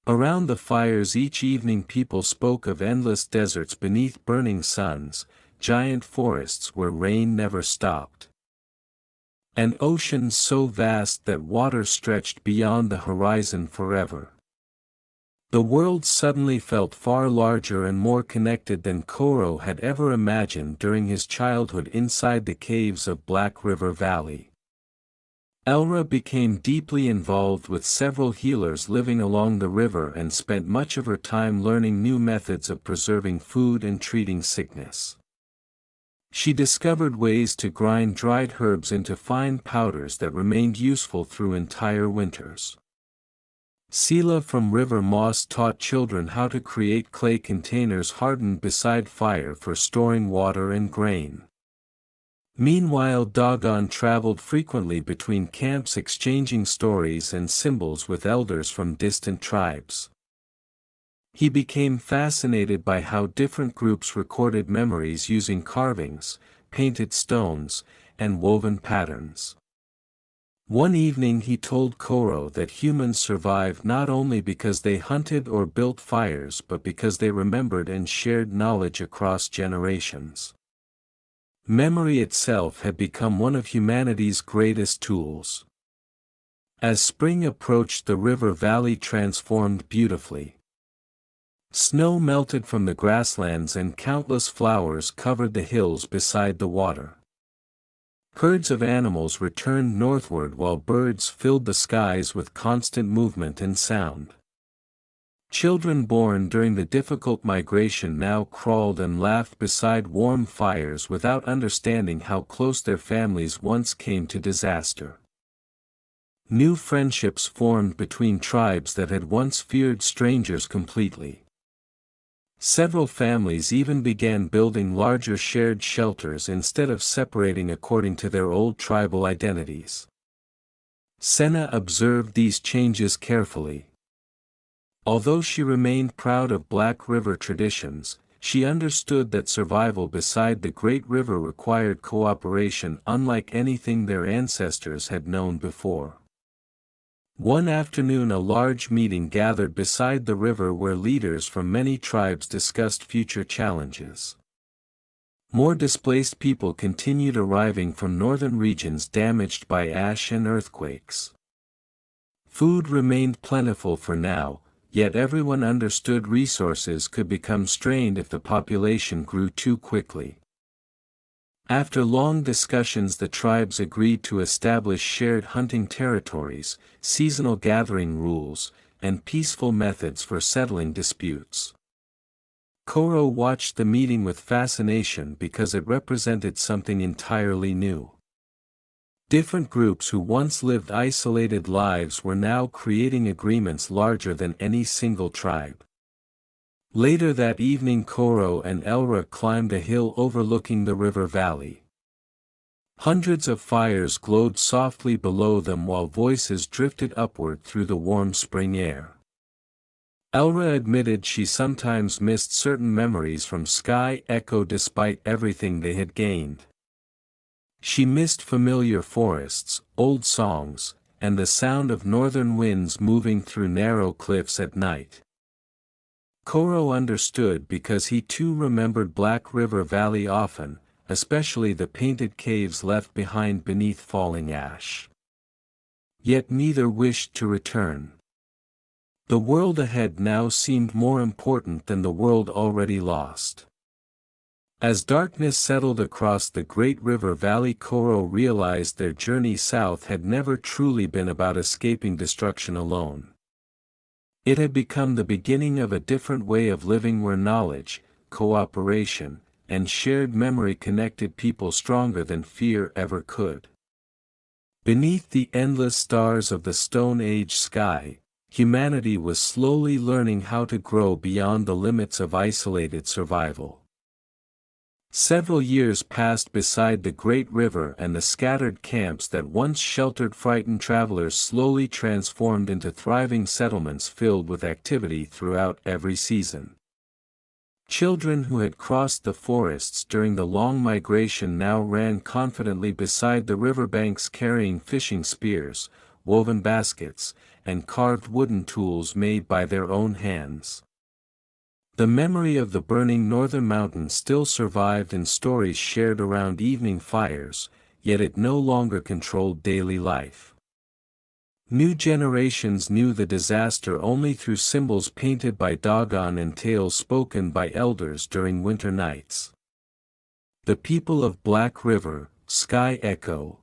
Around the fires each evening people spoke of endless deserts beneath burning suns, giant forests where rain never stopped, An ocean so vast that water stretched beyond the horizon forever. The world suddenly felt far larger and more connected than Koro had ever imagined during his childhood inside the caves of Black River Valley. Elra became deeply involved with several healers living along the river and spent much of her time learning new methods of preserving food and treating sickness. She discovered ways to grind dried herbs into fine powders that remained useful through entire winters. Sela from River Moss taught children how to create clay containers hardened beside fire for storing water and grain. Meanwhile, Dogon traveled frequently between camps exchanging stories and symbols with elders from distant tribes. He became fascinated by how different groups recorded memories using carvings, painted stones, and woven patterns. One evening he told Koro that humans survived not only because they hunted or built fires but because they remembered and shared knowledge across generations. Memory itself had become one of humanity's greatest tools. As spring approached, the river valley transformed beautifully. Snow melted from the grasslands and countless flowers covered the hills beside the water. Herds of animals returned northward while birds filled the skies with constant movement and sound. Children born during the difficult migration now crawled and laughed beside warm fires without understanding how close their families once came to disaster. New friendships formed between tribes that had once feared strangers completely. Several families even began building larger shared shelters instead of separating according to their old tribal identities. Senna observed these changes carefully. Although she remained proud of Black River traditions, she understood that survival beside the great river required cooperation unlike anything their ancestors had known before. One afternoon, a large meeting gathered beside the river where leaders from many tribes discussed future challenges. More displaced people continued arriving from northern regions damaged by ash and earthquakes. Food remained plentiful for now, yet everyone understood resources could become strained if the population grew too quickly. After long discussions, the tribes agreed to establish shared hunting territories, seasonal gathering rules, and peaceful methods for settling disputes. Koro watched the meeting with fascination because it represented something entirely new. Different groups who once lived isolated lives were now creating agreements larger than any single tribe. Later that evening, Koro and Elra climbed a hill overlooking the river valley. Hundreds of fires glowed softly below them while voices drifted upward through the warm spring air. Elra admitted she sometimes missed certain memories from Sky Echo despite everything they had gained. She missed familiar forests, old songs, and the sound of northern winds moving through narrow cliffs at night. Koro understood because he too remembered Black River Valley often, especially the painted caves left behind beneath falling ash. Yet neither wished to return. The world ahead now seemed more important than the world already lost. As darkness settled across the great river valley, Koro realized their journey south had never truly been about escaping destruction alone. It had become the beginning of a different way of living where knowledge, cooperation, and shared memory connected people stronger than fear ever could. Beneath the endless stars of the Stone Age sky, humanity was slowly learning how to grow beyond the limits of isolated survival. Several years passed beside the great river, and the scattered camps that once sheltered frightened travelers slowly transformed into thriving settlements filled with activity throughout every season. Children who had crossed the forests during the long migration now ran confidently beside the riverbanks carrying fishing spears, woven baskets, and carved wooden tools made by their own hands. The memory of the burning northern mountains still survived in stories shared around evening fires, yet it no longer controlled daily life. New generations knew the disaster only through symbols painted by Dogon and tales spoken by elders during winter nights. The people of Black River, Sky Echo,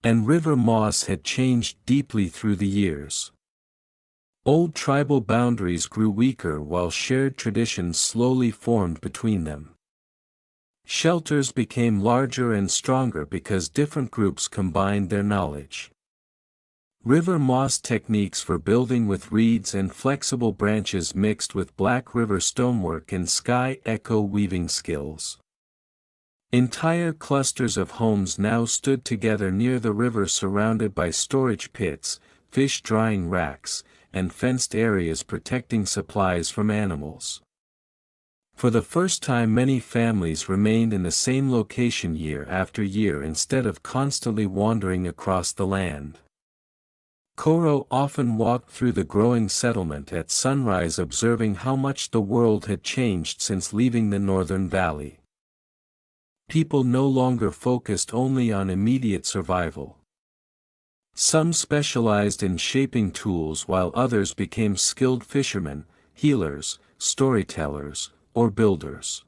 and River Moss had changed deeply through the years. Old tribal boundaries grew weaker while shared traditions slowly formed between them. Shelters became larger and stronger because different groups combined their knowledge. River moss techniques for building with reeds and flexible branches mixed with Black River stonework and Sky Echo weaving skills. Entire clusters of homes now stood together near the river, surrounded by storage pits, fish drying racks, and fenced areas protecting supplies from animals. For the first time, many families remained in the same location year after year instead of constantly wandering across the land. Koro often walked through the growing settlement at sunrise, observing how much the world had changed since leaving the northern valley. People no longer focused only on immediate survival. Some specialized in shaping tools while others became skilled fishermen, healers, storytellers, or builders.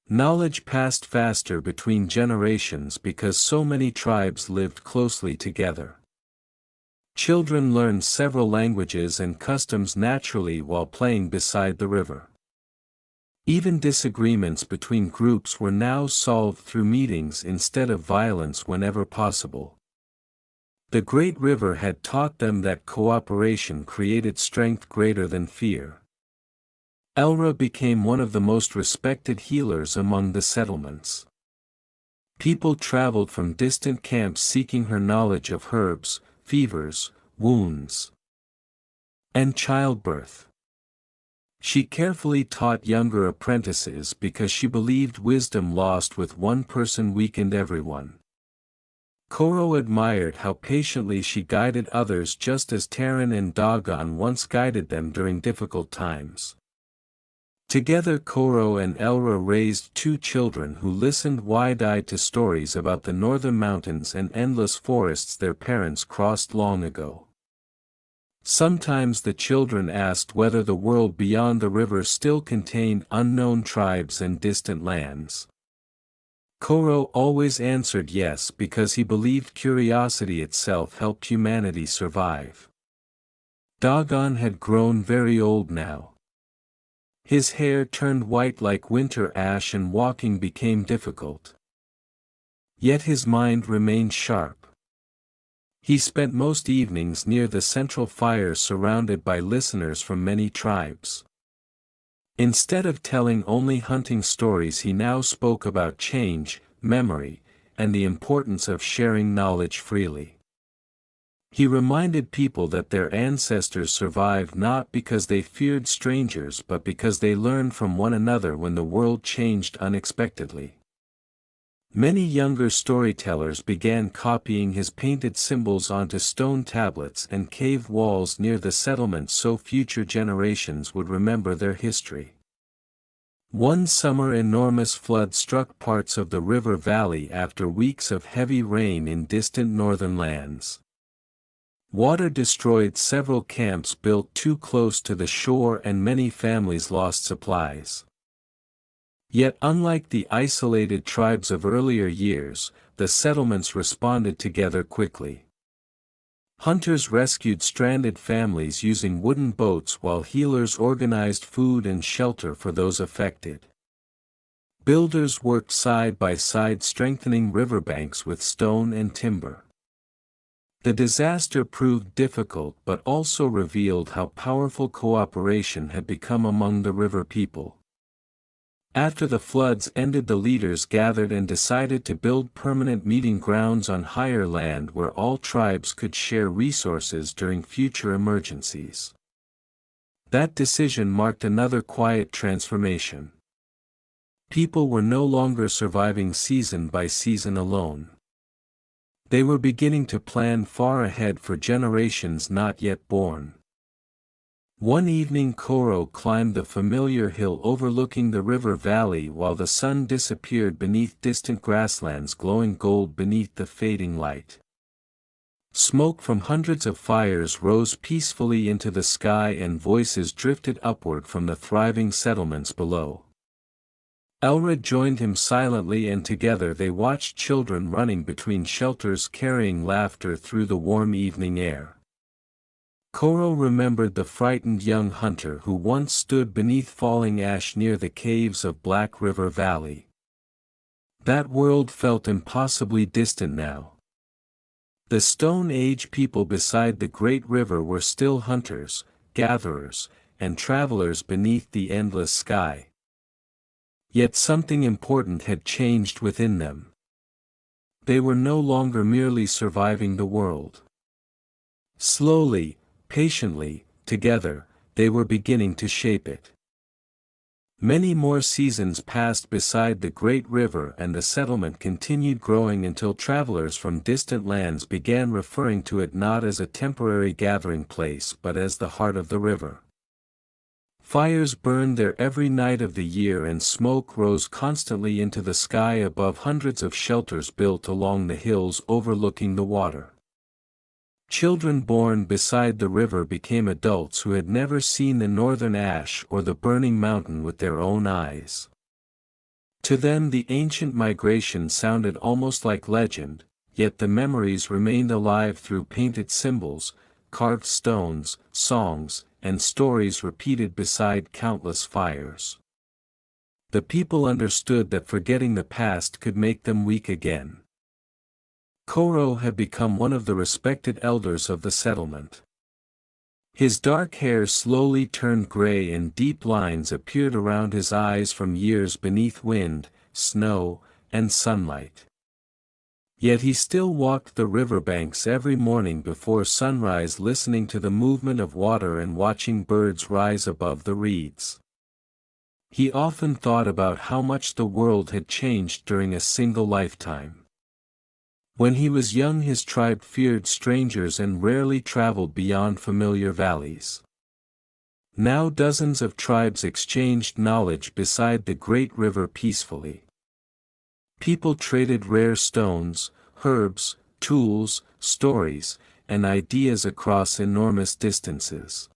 Knowledge passed faster between generations because so many tribes lived closely together. Children learned several languages and customs naturally while playing beside the river. Even disagreements between groups were now solved through meetings instead of violence whenever possible. The great river had taught them that cooperation created strength greater than fear. Elra became one of the most respected healers among the settlements. People traveled from distant camps seeking her knowledge of herbs, fevers, wounds, and childbirth. She carefully taught younger apprentices because she believed wisdom lost with one person weakened everyone. Koro admired how patiently she guided others, just as Terran and Dogon once guided them during difficult times. Together Koro and Elra raised 2 children who listened wide-eyed to stories about the northern mountains and endless forests their parents crossed long ago. Sometimes the children asked whether the world beyond the river still contained unknown tribes and distant lands. Koro always answered yes because he believed curiosity itself helped humanity survive. Dogon had grown very old now. His hair turned white like winter ash and walking became difficult. Yet his mind remained sharp. He spent most evenings near the central fire surrounded by listeners from many tribes. Instead of telling only hunting stories, he now spoke about change, memory, and the importance of sharing knowledge freely. He reminded people that their ancestors survived not because they feared strangers but because they learned from one another when the world changed unexpectedly. Many younger storytellers began copying his painted symbols onto stone tablets and cave walls near the settlement so future generations would remember their history. One summer, enormous flood struck parts of the river valley after weeks of heavy rain in distant northern lands. Water destroyed several camps built too close to the shore and many families lost supplies. Yet unlike the isolated tribes of earlier years, the settlements responded together quickly. Hunters rescued stranded families using wooden boats while healers organized food and shelter for those affected. Builders worked side by side strengthening riverbanks with stone and timber. The disaster proved difficult but also revealed how powerful cooperation had become among the river people. After the floods ended, the leaders gathered and decided to build permanent meeting grounds on higher land where all tribes could share resources during future emergencies. That decision marked another quiet transformation. People were no longer surviving season by season alone. They were beginning to plan far ahead for generations not yet born. One evening Koro climbed the familiar hill overlooking the river valley while the sun disappeared beneath distant grasslands glowing gold beneath the fading light. Smoke from hundreds of fires rose peacefully into the sky and voices drifted upward from the thriving settlements below. Elred joined him silently and together they watched children running between shelters carrying laughter through the warm evening air. Koro remembered the frightened young hunter who once stood beneath falling ash near the caves of Black River Valley. That world felt impossibly distant now. The Stone Age people beside the great river were still hunters, gatherers, and travelers beneath the endless sky. Yet something important had changed within them. They were no longer merely surviving the world. Slowly, patiently, together, they were beginning to shape it. Many more seasons passed beside the great river and the settlement continued growing until travelers from distant lands began referring to it not as a temporary gathering place but as the heart of the river. Fires burned there every night of the year and smoke rose constantly into the sky above hundreds of shelters built along the hills overlooking the water. Children born beside the river became adults who had never seen the northern ash or the burning mountain with their own eyes. To them the ancient migration sounded almost like legend, yet the memories remained alive through painted symbols, carved stones, songs, and stories repeated beside countless fires. The people understood that forgetting the past could make them weak again. Koro had become one of the respected elders of the settlement. His dark hair slowly turned gray and deep lines appeared around his eyes from years beneath wind, snow, and sunlight. Yet he still walked the riverbanks every morning before sunrise listening to the movement of water and watching birds rise above the reeds. He often thought about how much the world had changed during a single lifetime. When he was young his tribe feared strangers and rarely traveled beyond familiar valleys. Now dozens of tribes exchanged knowledge beside the great river peacefully. People traded rare stones, herbs, tools, stories, and ideas across enormous distances.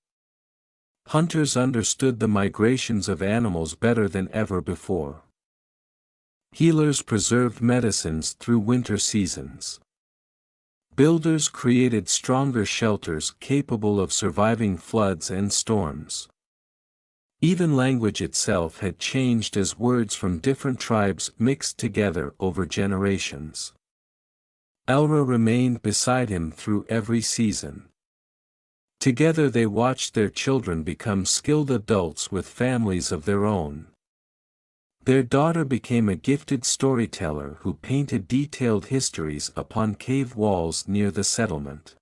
Hunters understood the migrations of animals better than ever before. Healers preserved medicines through winter seasons. Builders created stronger shelters capable of surviving floods and storms. Even language itself had changed as words from different tribes mixed together over generations. Elra remained beside him through every season. Together they watched their children become skilled adults with families of their own. Their daughter became a gifted storyteller who painted detailed histories upon cave walls near the settlement.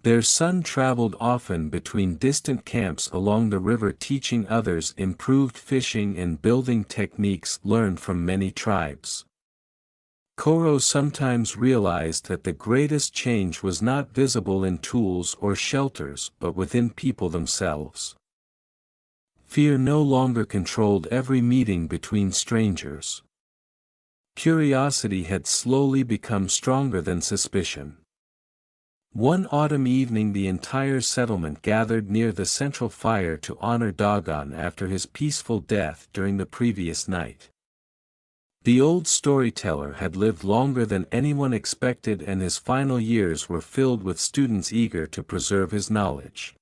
Their son traveled often between distant camps along the river teaching others improved fishing and building techniques learned from many tribes. Koro sometimes realized that the greatest change was not visible in tools or shelters but within people themselves. Fear no longer controlled every meeting between strangers. Curiosity had slowly become stronger than suspicion. One autumn evening the entire settlement gathered near the central fire to honor Dogon after his peaceful death during the previous night. The old storyteller had lived longer than anyone expected and his final years were filled with students eager to preserve his knowledge.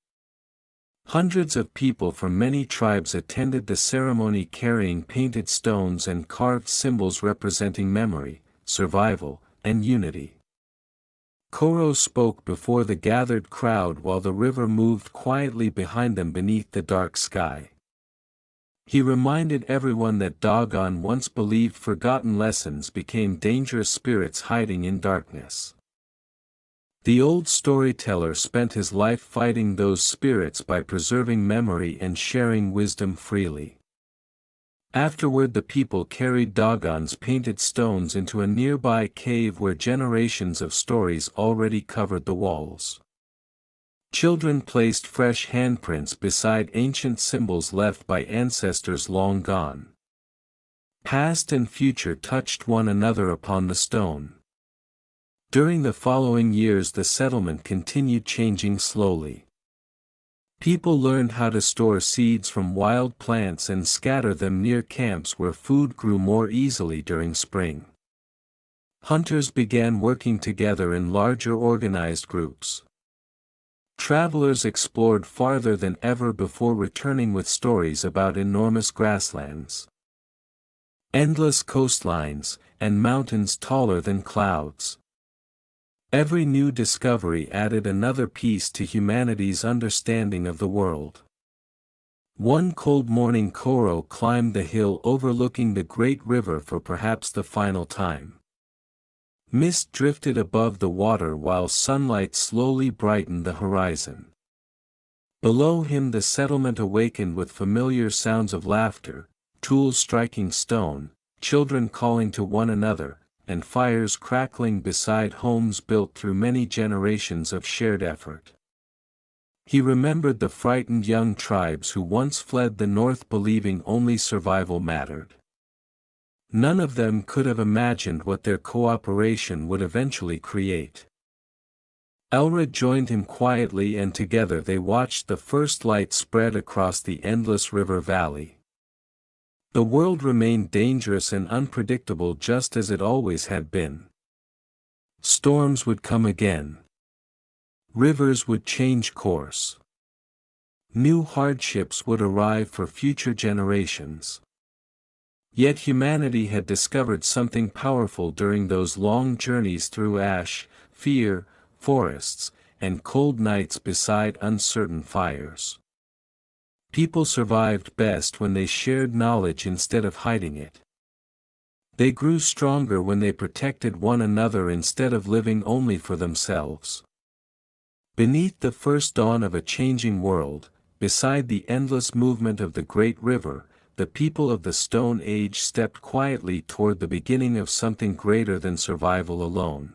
Hundreds of people from many tribes attended the ceremony carrying painted stones and carved symbols representing memory, survival, and unity. Koro spoke before the gathered crowd while the river moved quietly behind them beneath the dark sky. He reminded everyone that Dogon once believed forgotten lessons became dangerous spirits hiding in darkness. The old storyteller spent his life fighting those spirits by preserving memory and sharing wisdom freely. Afterward the people carried Dogon's painted stones into a nearby cave where generations of stories already covered the walls. Children placed fresh handprints beside ancient symbols left by ancestors long gone. Past and future touched one another upon the stone. During the following years the settlement continued changing slowly. People learned how to store seeds from wild plants and scatter them near camps where food grew more easily during spring. Hunters began working together in larger organized groups. Travelers explored farther than ever before returning with stories about enormous grasslands, endless coastlines, and mountains taller than clouds. Every new discovery added another piece to humanity's understanding of the world. One cold morning Koro climbed the hill overlooking the great river for perhaps the final time. Mist drifted above the water while sunlight slowly brightened the horizon. Below him the settlement awakened with familiar sounds of laughter, tools striking stone, children calling to one another, and fires crackling beside homes built through many generations of shared effort. He remembered the frightened young tribes who once fled the north believing only survival mattered. None of them could have imagined what their cooperation would eventually create. Elred joined him quietly and together they watched the first light spread across the endless river valley. The world remained dangerous and unpredictable just as it always had been. Storms would come again. Rivers would change course. New hardships would arrive for future generations. Yet humanity had discovered something powerful during those long journeys through ash, fear, forests, and cold nights beside uncertain fires. People survived best when they shared knowledge instead of hiding it. They grew stronger when they protected one another instead of living only for themselves. Beneath the first dawn of a changing world, beside the endless movement of the great river, the people of the Stone Age stepped quietly toward the beginning of something greater than survival alone.